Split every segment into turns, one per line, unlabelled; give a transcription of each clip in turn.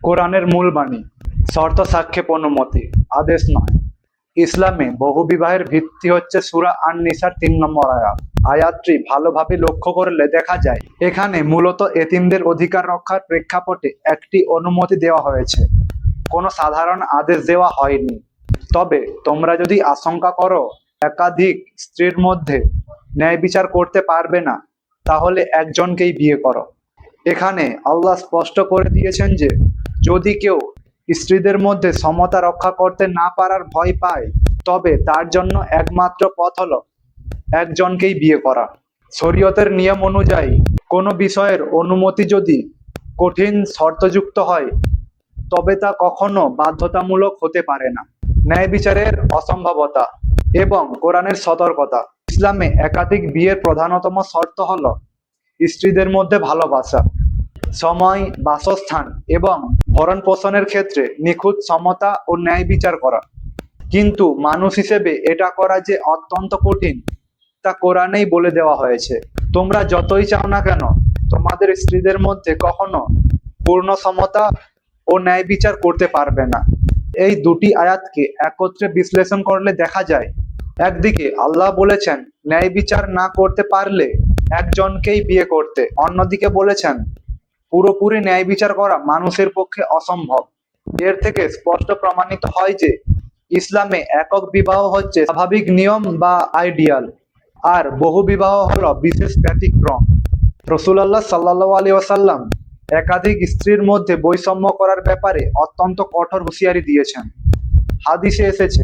কোরআনের মূল বাণী, শর্ত সাপেক্ষ অনুমতি, আদেশ নয়। ইসলামে বহুবিবাহের ভিত্তি হচ্ছে সূরা আন-নিসার ৩ নম্বর আয়াত। আয়াতটি ভালোভাবে লক্ষ্য করলে দেখা যায় এখানে মূলত এতিমদের অধিকার রক্ষার প্রেক্ষাপটে একটি অনুমতি দেওয়া হয়েছে, কোনো সাধারণ আদেশ দেওয়া হয়নি। তবে তোমরা যদি আশঙ্কা করো একাধিক স্ত্রীর মধ্যে ন্যায় বিচার করতে পারবে না, তাহলে একজনকেই বিয়ে করো। এখানে আল্লাহ স্পষ্ট করে দিয়েছেন যে যদি কেউ স্ত্রীদের মধ্যে সমতা রক্ষা করতে না পারার ভয় পায়, তবে তার জন্য একমাত্র পথ হলো একজনকেই বিয়ে করা। শরীয়তের নিয়ম অনুযায়ী কোনো বিষয়ের অনুমতি যদি কঠিন শর্তযুক্ত হয়, তবে তা কখনো বাধ্যতামূলক হতে পারে না। ন্যায় বিচারের অসম্ভবতা এবং কোরআনের সতর্কতা। ইসলামে একাধিক বিয়ের প্রধানতম শর্ত হলো স্ত্রীদের মধ্যে ভালোবাসা, সময়, বাসস্থান এবং ভরণ পোষণের ক্ষেত্রে নিখুঁত সমতা ও ন্যায় বিচার করা। কিন্তু মানুষ হিসেবে এটা করা যে অত্যন্ত কঠিন, তা কোরআনেই বলে দেওয়া হয়েছে। তোমরা যতই চাও না কেন, তোমাদের স্ত্রীদের মধ্যে কখনো পূর্ণ সমতা ও ন্যায় বিচার করতে পারবে না। এই দুটি আয়াতকে একত্রে বিশ্লেষণ করলে দেখা যায়, একদিকে আল্লাহ বলেছেন ন্যায় বিচার না করতে পারলে একজনকেই বিয়ে করতে, অন্যদিকে বলেছেন পুরোপুরি ন্যায় বিচার করা মানুষের পক্ষে অসম্ভব। এর থেকে স্পষ্ট প্রমাণিত হয় যে ইসলামে একক বিবাহ হচ্ছে স্বাভাবিক নিয়ম বা আইডিয়াল, আর বহু বিবাহ হলো বিশেষ ব্যতিক্রম। রাসূলুল্লাহ সাল্লাল্লাহু আলাইহি ওয়াসাল্লাম একাধিক স্ত্রীর মধ্যে বৈষম্য করার ব্যাপারে অত্যন্ত কঠোর হুঁশিয়ারি দিয়েছেন। হাদিসে এসেছে,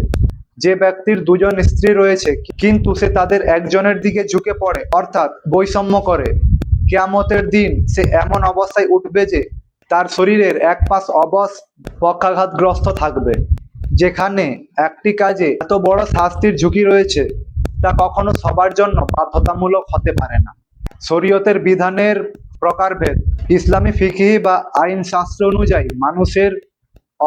যে ব্যক্তির দুজন স্ত্রী রয়েছে কিন্তু সে তাদের একজনের দিকে ঝুঁকে পড়ে, অর্থাৎ বৈষম্য করে, কিয়ামতের দিন সে এমন অবস্থায় উঠবে যে তার শরীরের এক পাশ অবশ পক্ষাঘাতগ্রস্ত থাকবে। যেখানে একটি কাজে এত বড় শাস্তির ঝুঁকি রয়েছে, তা কখনো সবার জন্য বাধ্যতামূলক হতে পারে না। শরীয়তের বিধানের প্রকারভেদ। ইসলামী ফিকহি বা আইন শাস্ত্র অনুযায়ী মানুষের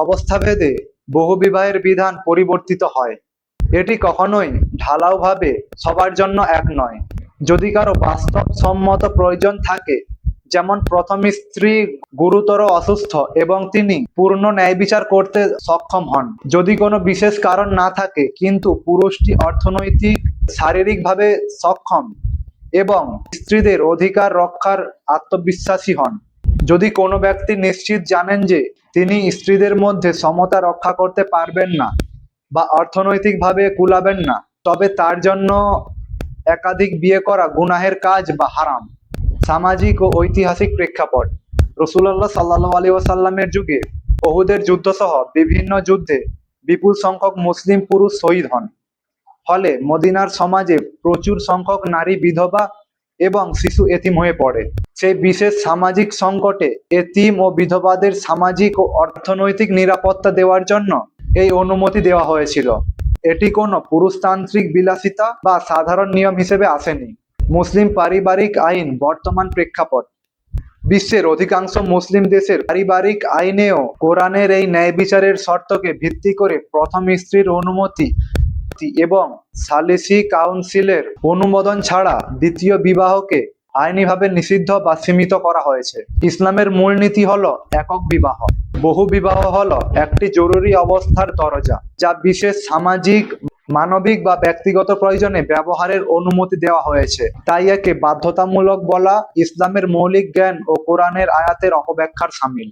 অবস্থাভেদে বহুবিবাহের বিধান পরিবর্তিত হয়। এটি কখনোই ঢালাওভাবে সবার জন্য এক নয়। যদি কারো বাস্তবসম্মত প্রয়োজন থাকে, যেমন প্রথম স্ত্রী গুরুতর অসুস্থ এবং তিনি পূর্ণ ন্যায় বিচার করতে সক্ষম হন, যদি কোনো বিশেষ কারণ না থাকে কিন্তু পুরুষটি অর্থনৈতিক, শারীরিকভাবে সক্ষম এবং স্ত্রীদের অধিকার রক্ষার আত্মবিশ্বাসী হন, যদি কোনো ব্যক্তি নিশ্চিত জানেন যে তিনি স্ত্রীদের মধ্যে সমতা রক্ষা করতে পারবেন না বা অর্থনৈতিকভাবে কুলাবেন না, তবে তার জন্য একাধিক বিয়ে করা গুনাহের কাজ বা হারাম। সামাজিক ও ঐতিহাসিক প্রেক্ষাপট। রাসূলুল্লাহ সাল্লাল্লাহু আলাইহি ওয়াসাল্লামের যুগে উহুদের যুদ্ধ সহ বিভিন্ন যুদ্ধে বিপুল সংখ্যক মুসলিম পুরুষ শহীদ হন। ফলে মদিনার সমাজে প্রচুর সংখ্যক নারী বিধবা এবং শিশু এতিম হয়ে পড়ে। সেই বিশেষ সামাজিক সংকটে এতিম ও বিধবাদের সামাজিক ও অর্থনৈতিক নিরাপত্তা দেওয়ার জন্য এই অনুমতি দেওয়া হয়েছিল। এটি কোনো পুরুষতান্ত্রিক বিলাসিতা বা সাধারণ নিয়ম হিসেবে আসেনি। মুসলিম পারিবারিক আইন বর্তমান প্রেক্ষাপট। বিশ্বের অধিকাংশ মুসলিম দেশের পারিবারিক আইনেও কোরআনের এই ন্যায় বিচারের শর্তকে ভিত্তি করে প্রথম স্ত্রীর অনুমতি এবং সালিসি কাউন্সিলের অনুমোদন ছাড়া দ্বিতীয় বিবাহকে আইনিভাবে নিষিদ্ধ বা সীমিত করা হয়েছে। ইসলামের মূলনীতি হলো একক বিবাহ। বহু বিবাহ হলো একটি জরুরি অবস্থার দরজা, যা বিশেষ সামাজিক, মানবিক বা ব্যক্তিগত প্রয়োজনে ব্যবহারের অনুমতি দেওয়া হয়েছে। তাই একে বাধ্যতামূলক বলা ইসলামের মৌলিক জ্ঞান ও কোরআনের আয়াতের অপব্যাখ্যার শামিল।